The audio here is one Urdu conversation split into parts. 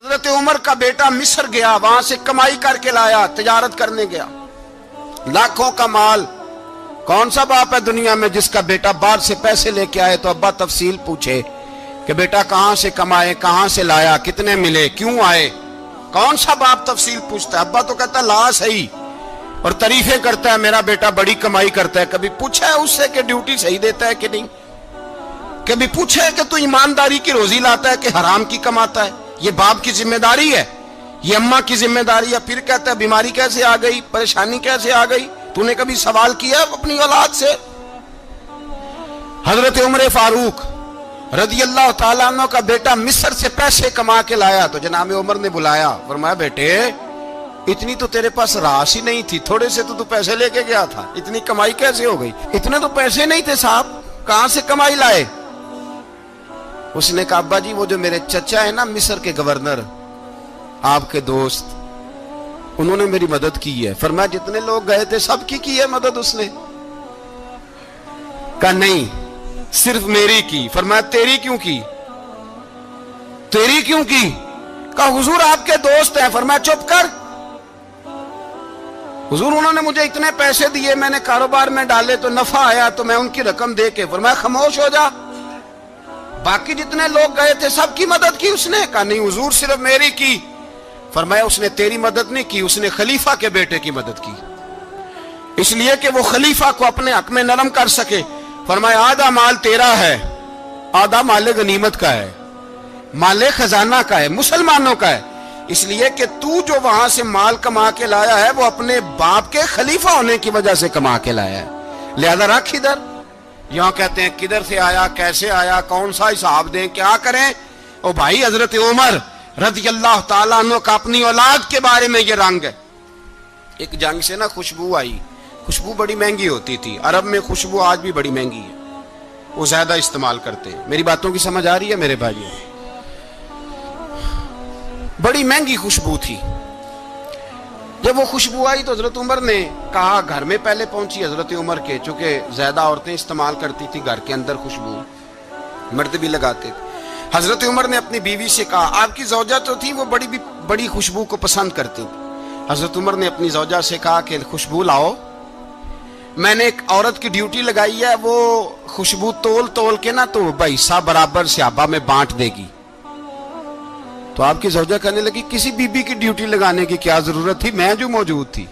حضرت عمر کا بیٹا مصر گیا، وہاں سے کمائی کر کے لایا، تجارت کرنے گیا، لاکھوں کا مال۔ کون سا باپ ہے دنیا میں جس کا بیٹا باہر سے پیسے لے کے آئے تو ابا تفصیل پوچھے کہ بیٹا کہاں سے کمائے، کہاں سے لایا، کتنے ملے، کیوں آئے؟ کون سا باپ تفصیل پوچھتا ہے؟ ابا تو کہتا ہے لا صحیح، اور تعریفیں کرتا ہے میرا بیٹا بڑی کمائی کرتا ہے۔ کبھی پوچھا ہے اس سے کہ ڈیوٹی صحیح دیتا ہے کہ نہیں؟ کبھی پوچھا ہے کہ تو ایمانداری کی روزی لاتا ہے کہ حرام کی کماتا ہے؟ یہ باپ کی ذمہ داری ہے، یہ اماں کی ذمہ داری ہے۔ پھر کہتا ہے بیماری کیسے آ گئی، پریشانی کیسے آ گئی؟ تو نے کبھی سوال کیا اپنی اولاد سے؟ حضرت عمر فاروق رضی اللہ تعالیٰ عنہ کا بیٹا مصر سے پیسے کما کے لایا تو جناب عمر نے بلایا، فرمایا بیٹے اتنی تو تیرے پاس راس ہی نہیں تھی، تھوڑے سے تو پیسے لے کے گیا تھا، اتنی کمائی کیسے ہو گئی؟ اتنے تو پیسے نہیں تھے صاحب، کہاں سے کمائی لائے؟ اس نے کہا ابا جی وہ جو میرے چچا ہے نا مصر کے گورنر، آپ کے دوست، انہوں نے میری مدد کی ہے۔ فرمایا جتنے لوگ گئے تھے سب کی ہے مدد اس نے؟ کہا نہیں صرف میری کی۔ فرمایا تیری کیوں کی؟ تیری کیوں کی؟ کہا حضور آپ کے دوست ہیں۔ فرمایا چپ کر حضور انہوں نے مجھے اتنے پیسے دیے، میں نے کاروبار میں ڈالے تو نفع آیا تو میں ان کی رقم دے کے۔ فرمایا خاموش ہو جا، باقی جتنے لوگ گئے تھے سب کی مدد کی اس نے؟ کہا نہیں حضور صرف میری کی۔ فرمایا اس نے تیری مدد نہیں کی، اس نے خلیفہ کے بیٹے کی مدد کی، اس لیے کہ وہ خلیفہ کو اپنے حق میں نرم کر سکے۔ فرمایا آدھا مال تیرا ہے، آدھا مال غنیمت کا ہے، مال خزانہ کا ہے، مسلمانوں کا ہے، اس لیے کہ تو جو وہاں سے مال کما کے لایا ہے وہ اپنے باپ کے خلیفہ ہونے کی وجہ سے کما کے لایا ہے، لہذا رکھ ادھر۔ یہاں کہتے ہیں کدھر سے آیا، کیسے آیا، کون سا حساب دیں، کیا کریں؟ او بھائی حضرت عمر رضی اللہ تعالیٰ عنہ کا اپنی اولاد کے بارے میں یہ رنگ ہے۔ ایک جنگ سے نا خوشبو آئی، خوشبو بڑی مہنگی ہوتی تھی، عرب میں خوشبو آج بھی بڑی مہنگی ہے، وہ زیادہ استعمال کرتے ہیں۔ میری باتوں کی سمجھ آ رہی ہے میرے بھائیوں؟ بڑی مہنگی خوشبو تھی۔ جب وہ خوشبو آئی تو حضرت عمر نے کہا، گھر میں پہلے پہنچی حضرت عمر کے، چونکہ زیادہ عورتیں استعمال کرتی تھی گھر کے اندر خوشبو، مرد بھی لگاتے تھے۔ حضرت عمر نے اپنی بیوی سے کہا، آپ کی زوجہ تو تھی وہ بڑی خوشبو کو پسند کرتی تھی۔ حضرت عمر نے اپنی زوجہ سے کہا کہ خوشبو لاؤ، میں نے ایک عورت کی ڈیوٹی لگائی ہے، وہ خوشبو تول کے نا تو حصہ برابر صحابہ میں بانٹ دے گی۔ تو آپ کی زوجہ کہنے لگی کسی بی بی کی ڈیوٹی لگانے کی کیا ضرورت تھی، میں جو موجود تھی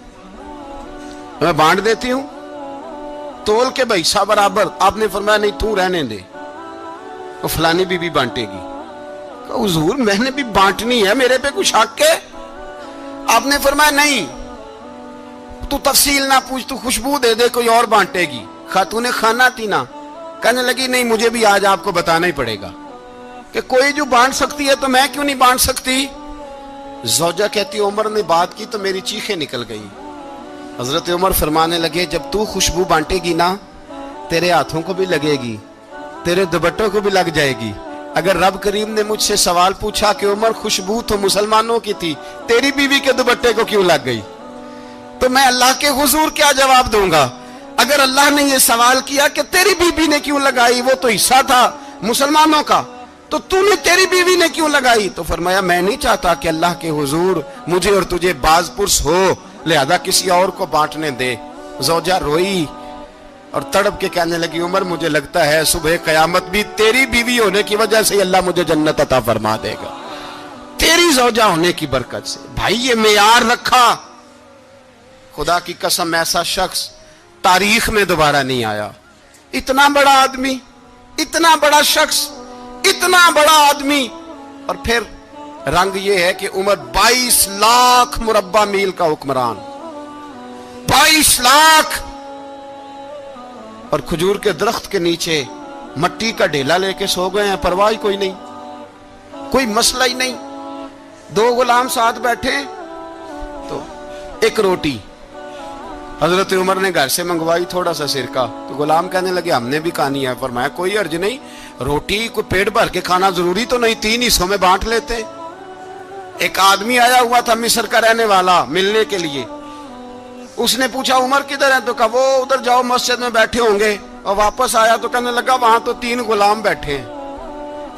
میں بانٹ دیتی ہوں تول کے حصہ برابر۔ آپ نے فرمایا نہیں تو رہنے دے، وہ فلانی بی بی بانٹے گی۔ کہا حضور میں نے بھی بانٹنی ہے، میرے پہ کچھ حق ہے؟ آپ نے فرمایا نہیں تو تفصیل نہ پوچھ، تو خوشبو دے دے، کوئی اور بانٹے گی۔ خاتون خانہ تھی نا، کہنے لگی نہیں مجھے بھی آج آپ کو بتانا ہی پڑے گا کہ کوئی جو بانٹ سکتی ہے تو میں کیوں نہیں بانٹ سکتی؟ زوجہ کہتی عمر نے بات کی تو میری چیخیں نکل گئی۔ حضرت عمر فرمانے لگے جب تو خوشبو بانٹے گی نا تیرے ہاتھوں کو بھی لگے گی، تیرے دوپٹوں کو بھی لگ جائے گی۔ اگر رب کریم نے مجھ سے سوال پوچھا کہ عمر خوشبو تو مسلمانوں کی تھی، تیری بیوی کے دوپٹے کو کیوں لگ گئی، تو میں اللہ کے حضور کیا جواب دوں گا؟ اگر اللہ نے یہ سوال کیا کہ تیری بیوی نے کیوں لگائی، وہ تو حصہ تھا مسلمانوں کا، تو نے تیری بیوی نے کیوں لگائی؟ تو فرمایا میں نہیں چاہتا کہ اللہ کے حضور مجھے اور تجھے باز پرس ہو، لہذا کسی اور کو بانٹنے دے۔ زوجہ روئی اور تڑپ کے کہنے لگی عمر مجھے لگتا ہے صبح قیامت بھی تیری بیوی ہونے کی وجہ سے اللہ مجھے جنت عطا فرما دے گا، تیری زوجہ ہونے کی برکت سے۔ بھائی یہ معیار رکھا، خدا کی قسم ایسا شخص تاریخ میں دوبارہ نہیں آیا۔ اتنا بڑا آدمی، اتنا بڑا شخص، اتنا بڑا آدمی، اور پھر رنگ یہ ہے کہ عمر 22 لاکھ مربع میل کا حکمران، 22 لاکھ، اور کھجور کے درخت کے نیچے مٹی کا ڈھیلا لے کے سو گئے ہیں، پرواہ کوئی نہیں، کوئی مسئلہ ہی نہیں۔ 2 غلام ساتھ بیٹھے تو ایک روٹی حضرت عمر نے گھر سے منگوائی، تھوڑا سا سرکہ، تو غلام کہنے لگے ہم نے بھی کھانی ہے۔ فرمایا کوئی حرج نہیں، روٹی کو پیٹ بھر کے کھانا ضروری تو نہیں، 3 حصوں میں بانٹ لیتے۔ ایک آدمی آیا ہوا تھا مصر کا رہنے والا ملنے کے لیے، اس نے پوچھا عمر کدھر ہے، تو کہا وہ ادھر جاؤ مسجد میں بیٹھے ہوں گے، اور واپس آیا تو کہنے لگا وہاں تو 3 غلام بیٹھے ہیں۔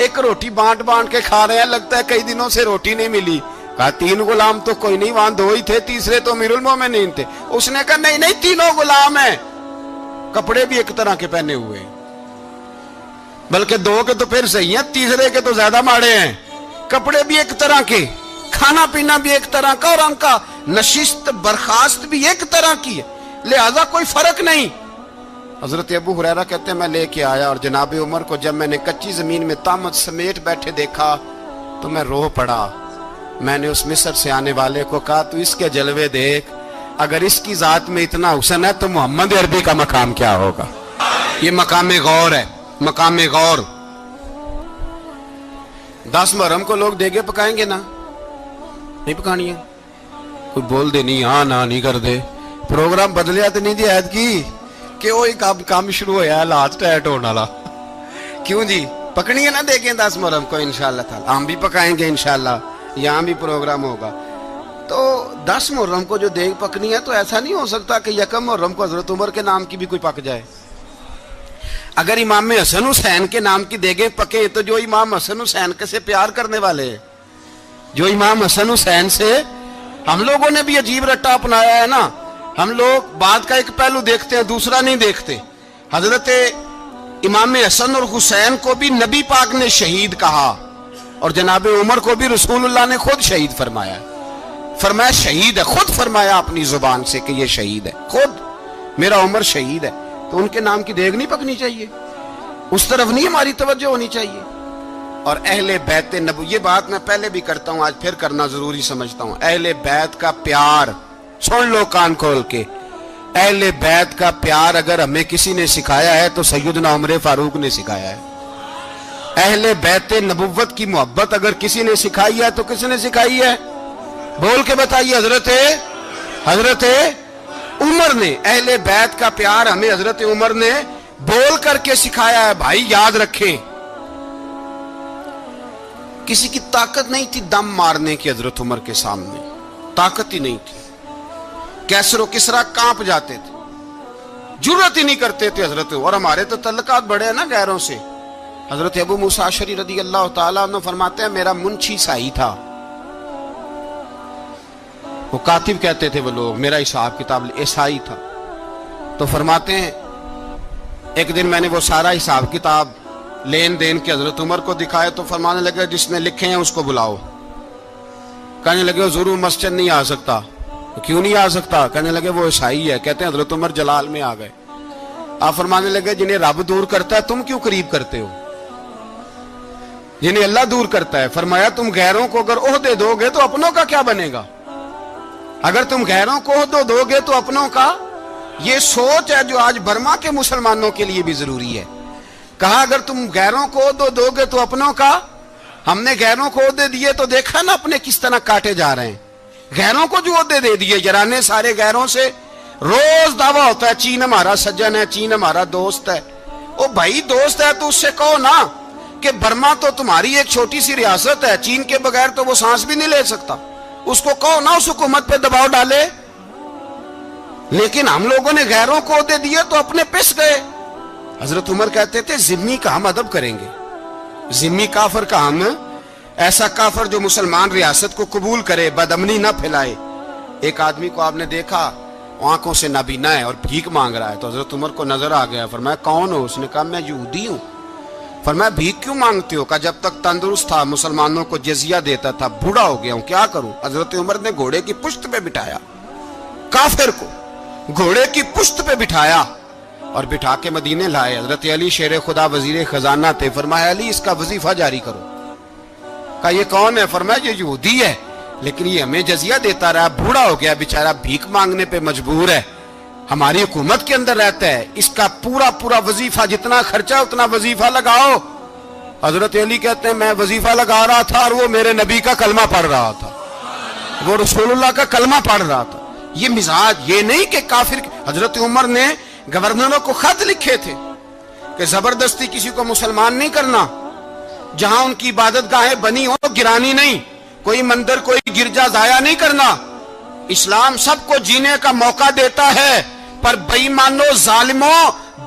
ایک روٹی بانٹ بانٹ کے کھا رہے ہیں, لگتا ہے کئی دنوں سے روٹی نہیں ملی. کہا 3 غلام تو کوئی نہیں, وہاں 2 ہی تھے, تیسرے تو امیر المومنین تھے. اس نے کہا نہیں نہیں, 3 غلام ہیں, کپڑے بھی ایک طرح کے پہنے ہوئے ہیں, بلکہ 2 کے تو پھر صحیح ہیں, تیسرے کے تو زیادہ ماڑے ہیں. کپڑے بھی ایک طرح کے, کھانا پینا بھی ایک طرح کا, اور ان کا نشست برخاست بھی ایک طرح کی ہے, لہذا کوئی فرق نہیں. حضرت ابو ہریرہ کہتے ہیں میں لے کے آیا, اور جناب عمر کو جب میں نے کچی زمین میں تامت سمیٹ بیٹھے دیکھا تو میں رو پڑا. میں نے اس مصر سے آنے والے کو کہا تو اس کے جلوے دیکھ, اگر اس کی ذات میں اتنا حسن ہے تو محمد عربی کا مقام کیا ہوگا. یہ مقام غور ہے, مقام غور. 10 محرم کو لوگ دیگے پکائیں گے نا, نہیں پکانی ہے, کوئی بول دے نہیں, ہاں نہ نہیں کر دے, پروگرام بدلیا تو نہیں دی عید کی کہ وہی کام شروع ہوا ہے لاسٹ ٹائٹ ہونے والا. کیوں جی, پکنی ہے نا دیکھیں 10 محرم کو انشاءاللہ تعالی, ہم بھی پکائیں گے انشاءاللہ, یہاں بھی پروگرام ہوگا. تو 10 محرم کو جو دیگ پکنی ہے تو ایسا نہیں ہو سکتا کہ 1 محرم کو حضرت عمر کے نام کی بھی کوئی پک جائے. اگر امام حسن حسین کے نام کی دیگیں پکے تو جو امام حسن حسین سے پیار کرنے والے ہیں, جو امام حسن حسین سے, ہم لوگوں نے بھی عجیب رٹا اپنایا ہے نا, ہم لوگ بات کا ایک پہلو دیکھتے ہیں دوسرا نہیں دیکھتے. حضرت امام حسن اور حسین کو بھی نبی پاک نے شہید کہا, اور جناب عمر کو بھی رسول اللہ نے خود شہید فرمایا. فرمایا شہید ہے, خود فرمایا اپنی زبان سے کہ یہ شہید ہے, خود میرا عمر شہید ہے. تو ان کے نام کی دیگ نہیں پکنی چاہیے, اس طرف نہیں ہماری توجہ ہونی چاہیے. اور اہل بیت نبوی, یہ بات میں پہلے بھی کرتا ہوں, آج پھر کرنا ضروری سمجھتا ہوں. اہل بیت کا پیار, سن لو کان کھول کے, اہل بیت کا پیار اگر ہمیں کسی نے سکھایا ہے تو سیدنا عمر فاروق نے سکھایا ہے. اہل بیت نبوت کی محبت اگر کسی نے سکھائی ہے تو کس نے سکھائی ہے, بول کے بتائیے. حضرت عمر نے. اہل بیت کا پیار ہمیں حضرت عمر نے بول کر کے سکھایا ہے. بھائی یاد رکھیں, کسی کی طاقت نہیں تھی دم مارنے کی حضرت عمر کے سامنے, طاقت ہی نہیں تھی. کیسر و کسرا کانپ جاتے تھے, جرأت ہی نہیں کرتے تھے حضرت. اور ہمارے تو تعلقات بڑے ہیں نا غیروں سے. حضرت ابو موسیٰ اشعری رضی اللہ تعالیٰ عنہ فرماتے ہیں میرا منشی سائی تھا, وہ کاتب کہتے تھے وہ لوگ, میرا حساب کتاب عیسائی تھا. تو فرماتے ہیں ایک دن میں نے وہ سارا حساب کتاب لین دین کے حضرت عمر کو دکھائے تو فرمانے لگے جس نے لکھے ہیں اس کو بلاؤ. کہنے لگے ضرور مسجد نہیں آ سکتا. کیوں نہیں آ سکتا؟ کہنے لگے وہ عیسائی ہے. کہتے ہیں حضرت عمر جلال میں آ گئے. آپ فرمانے لگے جنہیں رب دور کرتا ہے تم کیوں قریب کرتے ہو, جنہیں اللہ دور کرتا ہے. فرمایا تم غیروں کو اگر عہدے دو گے تو اپنوں کا کیا بنے گا, اگر تم غیروں کو عہدے دو گے تو اپنوں کا. یہ سوچ ہے جو آج برما کے مسلمانوں کے لیے بھی ضروری ہے. کہا اگر تم غیروں کو عہدے دو گے تو اپنوں کا. ہم نے غیروں کو عہدے دیے تو دیکھا نا اپنے کس طرح کاٹے جا رہے ہیں. غیروں کو جو عہدے دے دیے, یرانے سارے غیروں سے روز دعویٰ ہوتا ہے چین ہمارا سجن ہے, چین ہمارا دوست ہے. او بھائی دوست ہے تو اس سے کہو نا کہ برما تو تمہاری ایک چھوٹی سی ریاست ہے, چین کے بغیر تو وہ سانس بھی نہیں لے سکتا. اس کو کہو نا اس حکومت پہ دباؤ ڈالے. لیکن ہم لوگوں نے غیروں کو عہدے دیے تو اپنے پس گئے. حضرت عمر کہتے تھے ذمی کا ہم ادب کریں گے, ذمی کافر کا ہم, ایسا کافر جو مسلمان ریاست کو قبول کرے, بدامنی نہ پھیلائے. ایک آدمی کو آپ نے دیکھا آنکھوں سے نابینا ہے اور بھیک مانگ رہا ہے, تو حضرت عمر کو نظر آ گیا. فرمایا کون ہو؟ اس نے کہا میں یہودی ہوں. فرمایا بھیک کیوں مانگتے ہو؟ کہا جب تک تندرست تھا مسلمانوں کو جزیہ دیتا تھا, بوڑھا ہو گیا ہوں کیا کروں. حضرت عمر نے گھوڑے کی پشت پہ بٹھایا, کافر کو گھوڑے کی پشت پہ بٹھایا اور بٹھا کے مدینے لائے. حضرت علی شیر خدا وزیر خزانہ تھے. فرمایا علی اس کا وظیفہ جاری کرو. کہا یہ کون ہے؟ فرمایا یہ یہودی ہے لیکن یہ ہمیں جزیہ دیتا رہا, بوڑھا ہو گیا بیچارہ, بھیک مانگنے پہ مجبور ہے, ہماری حکومت کے اندر رہتا ہے, اس کا پورا وظیفہ جتنا خرچہ اتنا وظیفہ لگاؤ. حضرت علی کہتے ہیں میں وظیفہ لگا رہا تھا اور وہ میرے نبی کا کلمہ پڑھ رہا تھا, وہ رسول اللہ کا کلمہ پڑھ رہا تھا. یہ مزاج, یہ نہیں کہ کافر. حضرت عمر نے گورنروں کو خط لکھے تھے کہ زبردستی کسی کو مسلمان نہیں کرنا, جہاں ان کی عبادت گاہیں بنی ہو گرانی نہیں, کوئی مندر کوئی گرجا ضائع نہیں کرنا. اسلام سب کو جینے کا موقع دیتا ہے, پر بے ایمانوں ظالموں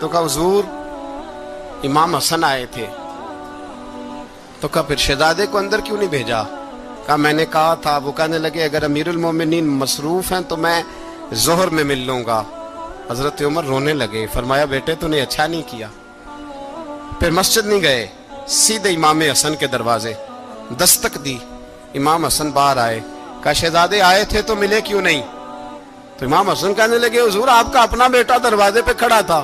تو کہا حضور امام حسن آئے تھے. تو کہا پھر شہزادے کو اندر کیوں نہیں بھیجا؟ کہا میں نے کہا تھا. وہ کہنے لگے اگر امیر المومنین مصروف ہیں تو میں ظہر میں مل لوں گا. حضرت عمر رونے لگے. فرمایا بیٹے تو نے اچھا نہیں کیا. پھر مسجد نہیں گئے, سیدھے امام حسن کے دروازے دستک دی. امام حسن باہر آئے. کہا شہزادے آئے تھے تو ملے کیوں نہیں؟ تو امام حسن کہنے لگے حضور آپ کا اپنا بیٹا دروازے پہ کھڑا تھا,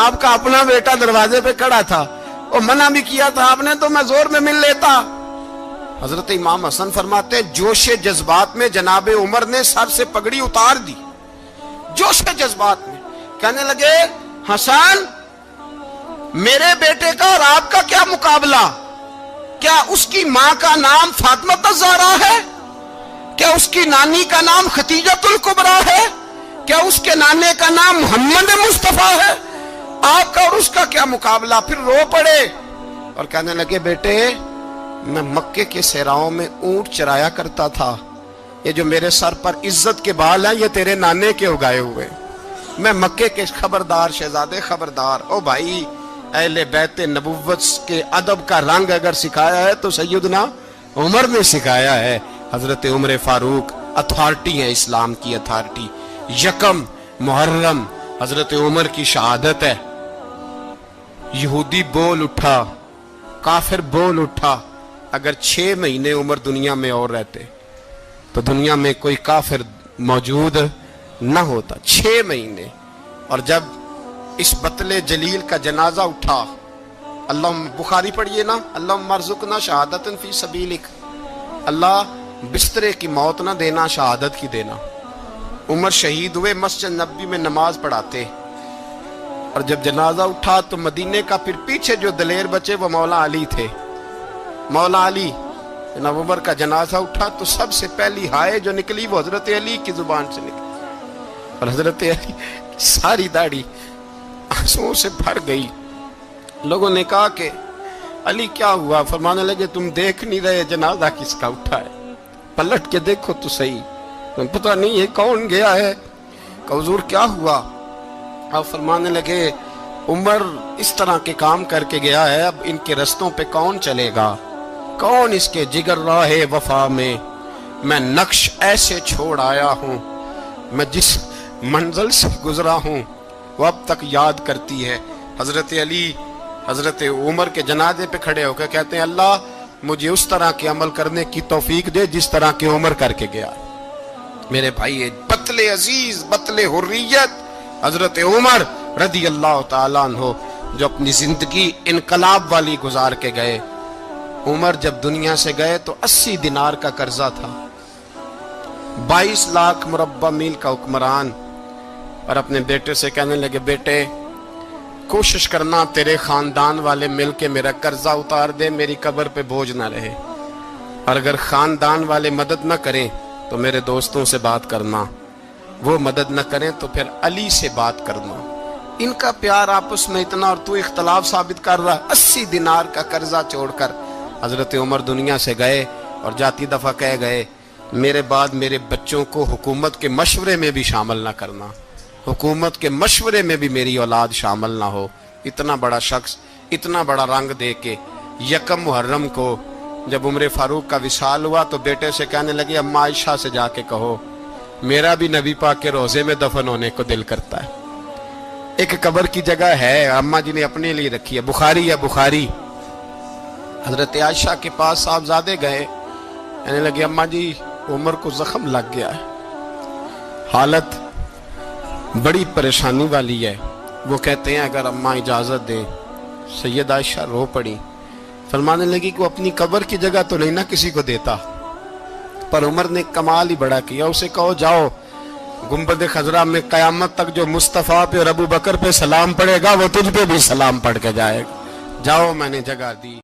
آپ کا اپنا بیٹا دروازے پہ کھڑا تھا, اور منع بھی کیا تھا آپ نے تو میں زور میں مل لیتا. حضرت امام حسن فرماتے جوش جذبات میں جناب عمر نے سر سے پگڑی اتار دی. جوش جذبات میں کہنے لگے حسن میرے بیٹے کا اور آپ کا کیا مقابلہ؟ کیا اس کی ماں کا نام فاطمہ الزہرا ہے؟ کیا اس کی نانی کا نام ختیجۃ الکبریٰ ہے؟ کیا اس کے نانے کا نام محمد مصطفیٰ ہے؟ آپ کا اور اس کا کیا مقابلہ؟ پھر رو پڑے اور کہنے لگے بیٹے میں مکے کے صحراؤں میں اونٹ چرایا کرتا تھا, یہ جو میرے سر پر عزت کے بال ہیں یہ تیرے نانے کے اگائے ہوئے. میں مکے کے خبردار شہزادے خبردار. او بھائی اہل بیت نبوت کے ادب کا رنگ اگر سکھایا ہے تو سیدنا عمر نے سکھایا ہے. حضرت عمر فاروق اتھارٹی ہے, اسلام کی اتھارٹی. یکم محرم حضرت عمر کی شہادت ہے. یہودی بول اٹھا, کافر بول اٹھا. اگر 6 مہینے عمر دنیا میں اور رہتے تو دنیا میں کوئی کافر موجود نہ ہوتا. 6 مہینے. اور جب اس بطل جلیل کا جنازہ اٹھا, اللہ بخاری پڑھیے نا, اللہم ارزقنا شہادت فی سبیلک, اللہ بسترے کی موت نہ دینا, شہادت کی دینا. عمر شہید ہوئے, مسجد نبوی میں نماز پڑھاتے, اور جب جنازہ اٹھا تو مدینے کا پھر پیچھے جو دلیر بچے وہ مولا علی تھے. مولا علی جناب عمر کا جنازہ اٹھا تو سب سے پہلی ہائے جو نکلی وہ حضرت علی کی زبان سے نکلی, اور حضرت علی ساری داڑھی آنسوؤں سے بھر گئی. لوگوں نے کہا کہ علی کیا ہوا؟ فرمانے لگے تم دیکھ نہیں رہے جنازہ کس کا اٹھا ہے؟ پلٹ کے دیکھو تو صحیح, تم پتہ نہیں یہ کون گیا ہے. کہ حضور کیا ہوا؟ آپ فرمانے لگے عمر اس طرح کے کام کر کے گیا ہے, اب ان کے رستوں پہ کون چلے گا؟ کون اس کے جگر راہ وفا میں؟ میں نقش ایسے چھوڑ آیا ہوں, میں جس منزل سے گزرا ہوں وہ اب تک یاد کرتی ہے. حضرت علی حضرت عمر کے جنازے پہ کھڑے ہو کے کہتے ہیں اللہ مجھے اس طرح کے عمل کرنے کی توفیق دے جس طرح کے عمر کر کے گیا. میرے بھائی بطل عزیز, بطل حریت حضرت عمر رضی اللہ تعالیٰ عنہ جو اپنی زندگی انقلاب والی گزار کے گئے. عمر جب دنیا سے گئے تو 80 دینار کا قرضہ تھا, 22 لاکھ مربع میل کا حکمران. اور اپنے بیٹے سے کہنے لگے بیٹے کوشش کرنا تیرے خاندان والے مل کے میرا قرضہ اتار دے, میری قبر پہ بوجھ نہ رہے. اور اگر خاندان والے مدد نہ کریں تو میرے دوستوں سے بات کرنا, وہ مدد نہ کریں تو پھر علی سے بات کرنا. ان کا پیار آپس میں اتنا, اور تو اختلاف ثابت کر رہا. 80 دینار کا قرضہ چھوڑ کر حضرت عمر دنیا سے گئے, اور جاتی دفعہ کہہ گئے میرے بعد میرے بچوں کو حکومت کے مشورے میں بھی شامل نہ کرنا, حکومت کے مشورے میں بھی میری اولاد شامل نہ ہو. اتنا بڑا شخص اتنا بڑا رنگ دے کے یکم محرم کو جب عمر فاروق کا وصال ہوا تو بیٹے سے کہنے لگے اماں عائشہ سے جا کے کہو میرا بھی نبی پاک کے روزے میں دفن ہونے کو دل کرتا ہے. ایک قبر کی جگہ ہے اماں جی نے اپنے لیے رکھی ہے, بخاری ہے بخاری. حضرت عائشہ کے پاس صاحبزادے گئے, کہنے لگے اماں جی عمر کو زخم لگ گیا ہے, حالت بڑی پریشانی والی ہے. وہ کہتے ہیں اگر اماں اجازت دیں. سید عائشہ رو پڑی, فرمانے لگی کہ وہ اپنی قبر کی جگہ تو نہیں نہ کسی کو دیتا, پر عمر نے کمال ہی بڑا کیا. اسے کہو جاؤ گنبد خضرا میں قیامت تک جو مصطفیٰ پہ اور ابو بکر پہ سلام پڑے گا وہ تجھ پہ بھی سلام پڑھ کے جائے گا, جاؤ میں نے جگہ دی.